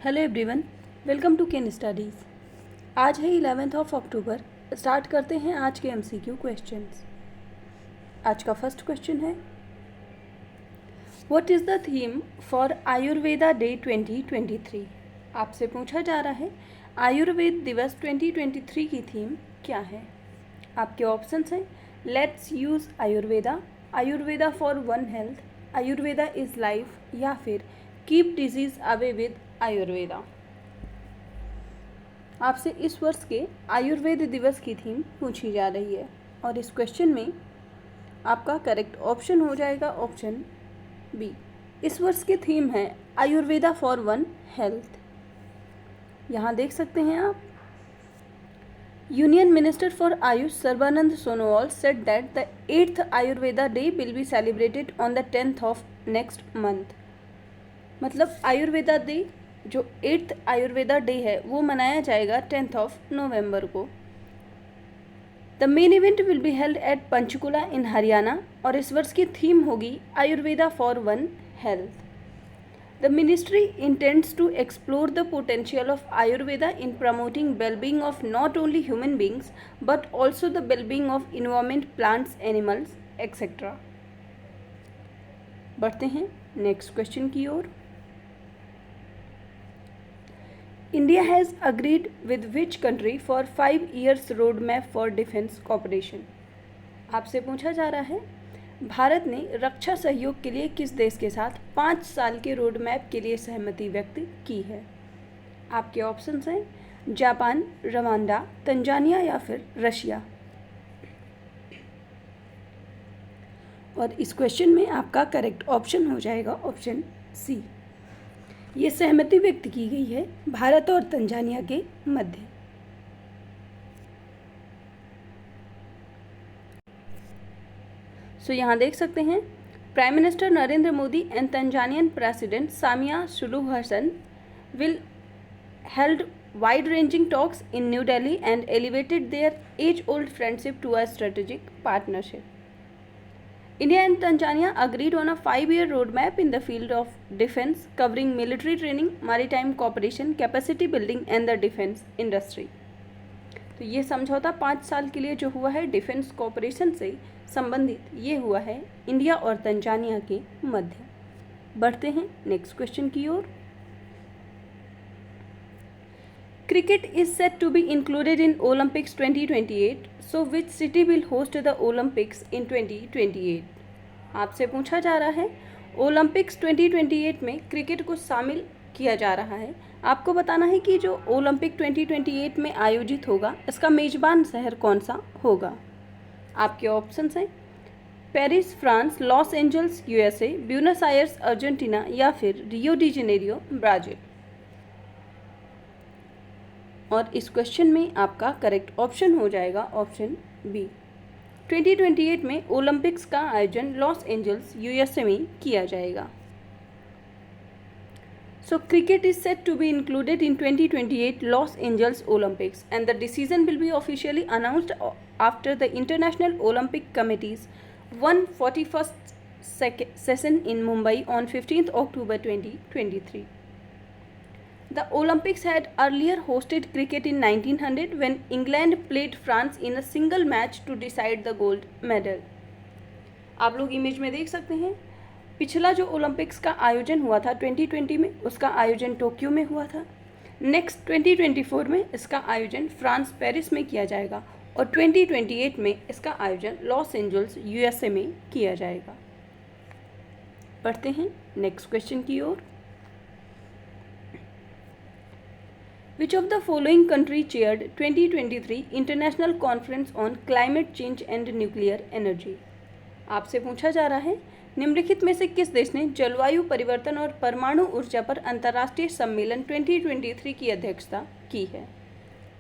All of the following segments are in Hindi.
Hello everyone, welcome to Ken studies. आज है 11 अक्टूबर। स्टार्ट करते हैं आज के एमसीक्यू क्वेश्चंस। आज का फर्स्ट क्वेश्चन है, what is the theme for Ayurveda day 2023। आपसे पूछा जा रहा है आयुर्वेद दिवस 2023 की थीम क्या है। आपके ऑप्शंस हैं, let's use Ayurveda, Ayurveda for one health, Ayurveda is life या फिर keep disease away with Ayurveda. आपसे इस वर्ष के आयुर्वेद दिवस की थीम पूछी जा रही है और इस क्वेश्चन में आपका करेक्ट ऑप्शन हो जाएगा ऑप्शन बी। इस वर्ष की थीम है आयुर्वेदा फॉर वन हेल्थ। यहाँ देख सकते हैं आप, union minister for Ayush Sarbananda Sonowal said that the 8th Ayurveda day will be celebrated on the 10th of next month. मतलब आयुर्वेदा डे जो 8th आयुर्वेदा डे है वो मनाया जाएगा 10th ऑफ नवंबर को। The main event will be held at Panchkula in Haryana और इस वर्ष की थीम होगी Ayurveda for one health. The ministry intends to explore the potential of Ayurveda in promoting wellbeing of not only human beings but also the wellbeing of environment, plants, animals etcetera. बढ़ते हैं नेक्स्ट क्वेश्चन की ओर। India has agreed with which country for 5 years roadmap for defense cooperation? आपसे पूछा जा रहा है, भारत ने रक्षा सहयोग के लिए किस देश के साथ 5 साल के रोड मैप के लिए सहमति व्यक्त की है। आपके ऑप्शंस हैं, जापान, रवांडा, तंजानिया या फिर रशिया। और इस क्वेश्चन में आपका करेक्ट ऑप्शन हो जाएगा ऑप्शन सी। ये सहमति व्यक्त की गई है भारत और तंजानिया के मध्य। यहाँ देख सकते हैं, prime minister Narendra Modi and Tanzanian president Samia Suluhu Hassan will held wide ranging talks in New Delhi and elevated their age old friendship to a strategic partnership. India and Tanzania agreed on a 5-year roadmap in the field of defense, covering military training, maritime cooperation, capacity building and the defense industry. तो ये समझौता 5 साल के लिए जो हुआ है डिफेंस कोऑपरेशन से संबंधित, ये हुआ है इंडिया और तंजानिया के मध्य। बढ़ते हैं नेक्स्ट क्वेश्चन की ओर। Cricket is set to be included in Olympics 2028. So which city will host the Olympics in 2028? आपसे पूछा जा रहा है, ओलंपिक्स 2028 में क्रिकेट को शामिल किया जा रहा है। आपको बताना है कि जो ओलंपिक 2028 में आयोजित होगा इसका मेजबान शहर कौन सा होगा। आपके ऑप्शंस हैं, Paris France, Los Angeles USA, Buenos Aires Argentina या फिर रियो डी जेनेरियो ब्राज़ील। और इस क्वेश्चन में आपका करेक्ट ऑप्शन हो जाएगा ऑप्शन बी। 2028 में ओलंपिक्स का आयोजन लॉस एंजल्स यूएसए में किया जाएगा। So cricket is set to be included in 2028 Los Angeles Olympics and the decision will be officially announced after the International Olympic Committee's 141st session in Mumbai on 15th October 2023. The Olympics had earlier hosted cricket in 1900 when England played France in a single match to decide the gold medal. आप लोग इमेज में देख सकते हैं, पिछला जो ओलंपिक्स का आयोजन हुआ था 2020 में, उसका आयोजन टोक्यो में हुआ था। नेक्स्ट 2024 में इसका आयोजन फ्रांस पेरिस में किया जाएगा और 2028 में इसका आयोजन लॉस एंजल्स यूएसए में किया जाएगा। बढ़ते हैं नेक्स्ट क्वेश्चन की ओर। Which of the following country chaired 2023 International Conference on Climate Change and Nuclear Energy? आपसे पूछा जा रहा है, निम्नलिखित में से किस देश ने जलवायु परिवर्तन और परमाणु ऊर्जा पर अंतर्राष्ट्रीय सम्मेलन 2023 की अध्यक्षता की है।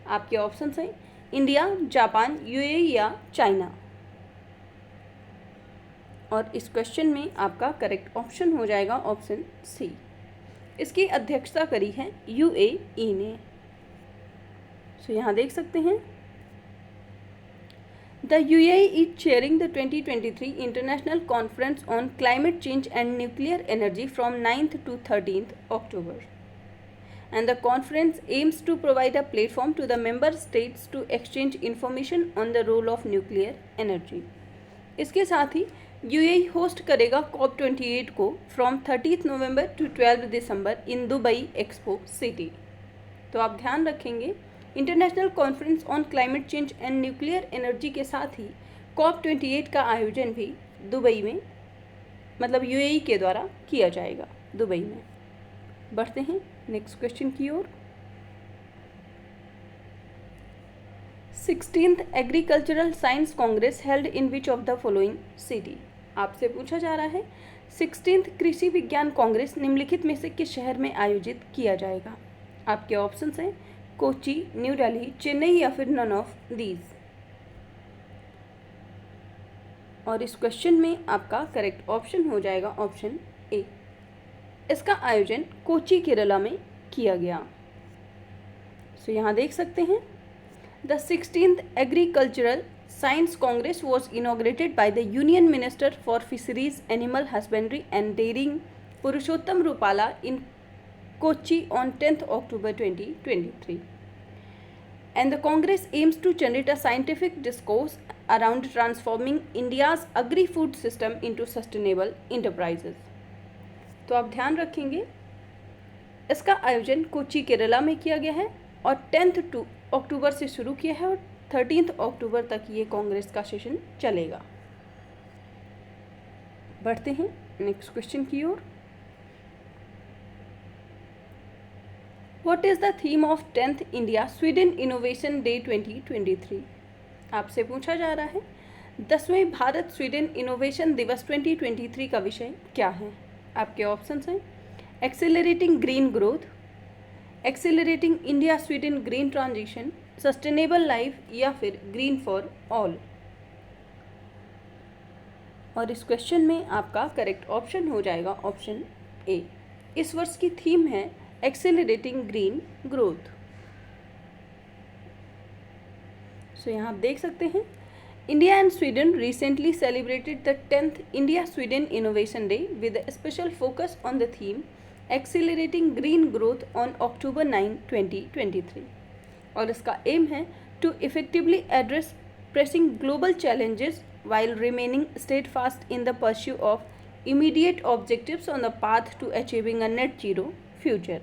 आपके ऑप्शंस हैं, इंडिया, जापान, यूएई या चाइना। और इस क्वेश्चन में आपका करेक्ट ऑप्शन हो जाएगा ऑप्शन सी। इसकी अध्यक्षता करी है यूएई ने। यहाँ देख सकते हैं, the UAE is chairing the 2023 international conference on climate change and nuclear energy from 9th to 13th October. and the conference aims to provide a platform to the member states to exchange information on the role of nuclear energy. इसके साथ ही यूएई होस्ट करेगा COP28 को from 30 November to 12 December in Dubai expo city. तो आप ध्यान रखेंगे international conference on climate change and nuclear energy के साथ ही COP28 का आयोजन भी दुबई में मतलब यूएई के द्वारा किया जाएगा दुबई में। बढ़ते हैं नेक्स्ट क्वेश्चन की ओर। 16th agricultural science Congress held in which of the following city. आपसे पूछा जा रहा है 16th कृषि विज्ञान कांग्रेस निम्नलिखित में से किस शहर में आयोजित किया जाएगा। आपके ऑप्शंस हैं कोची, न्यू दिल्ली, चेन्नई या फिर नन ऑफ दीज। और इस क्वेश्चन में आपका करेक्ट ऑप्शन हो जाएगा ऑप्शन ए। इसका आयोजन कोची केरला में किया गया। सो यहाँ देख सकते हैं the 16th agricultural science congress was inaugurated by the union minister for fisheries, animal husbandry and dairying Purushottam Rupala in Kochi on 10th October 2023. And the Congress aims to generate a scientific discourse around transforming India's agri-food system into sustainable enterprises. तो आप ध्यान रखेंगे इसका आयोजन कोची केरला में किया गया है और 10th अक्टूबर से शुरू किया है और 13th अक्टूबर तक ये कांग्रेस का सेशन चलेगा। बढ़ते हैं नेक्स्ट क्वेश्चन की ओर। What is the theme of 10th India Sweden Innovation Day 2023? आपसे पूछा जा रहा है 10वें भारत स्वीडन इनोवेशन दिवस 2023 का विषय क्या है। आपके ऑप्शंस हैं accelerating green growth, accelerating India Sweden green transition, sustainable life या फिर ग्रीन फॉर ऑल। और इस क्वेश्चन में आपका करेक्ट ऑप्शन हो जाएगा ऑप्शन ए। इस वर्ष की थीम है एक्सेलरेटिंग ग्रीन ग्रोथ। सो यहाँ आप देख सकते हैं India and Sweden recently celebrated the 10th India Sweden innovation day with a special focus on the theme accelerating green growth on October 9, 2023। और इसका एम है to effectively address pressing global challenges while remaining steadfast in the pursuit of immediate objectives on the path to achieving a net zero future।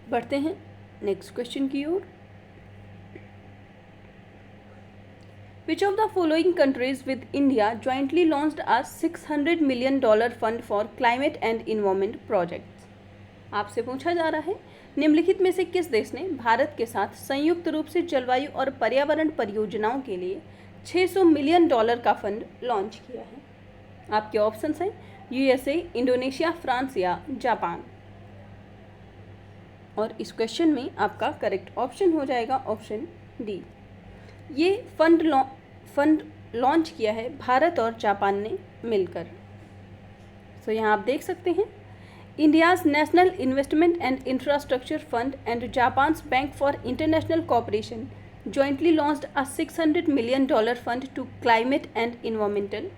बढ़ते हैं नेक्स्ट क्वेश्चन की ओर। Which of the following countries with India jointly launched a $600 million fund for climate and environment projects? आपसे पूछा जा रहा है निम्नलिखित में से किस देश ने भारत के साथ संयुक्त रूप से जलवायु और पर्यावरण परियोजनाओं के लिए $600 मिलियन का फंड लॉन्च किया है। आपके ऑप्शंस हैं USA, इंडोनेशिया, फ्रांस या जापान। और इस क्वेश्चन में आपका करेक्ट ऑप्शन हो जाएगा ऑप्शन डी। ये फंड लॉन्च किया है भारत और जापान ने मिलकर। सो यहाँ आप देख सकते हैं India's national investment and infrastructure fund and Japan's bank for international cooperation jointly launched a $600 million fund to climate and environmental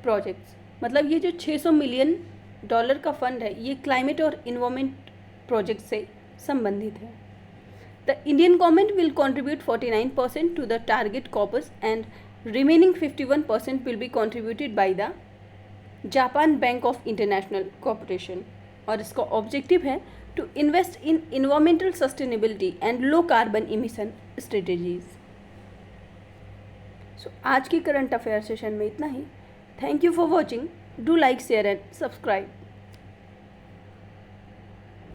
projects. मतलब ये जो $600 मिलियन का फंड है ये क्लाइमेट और इन्वायरमेंट प्रोजेक्ट से संबंधित है। The Indian government will contribute 49% to the target corpus and remaining 51% will be contributed by the Japan Bank of International Cooperation. और इसका ऑब्जेक्टिव है to invest in environmental sustainability and low carbon emission strategies. So आज की करंट अफेयर सेशन में इतना ही। Thank you for watching. Do like, share and subscribe.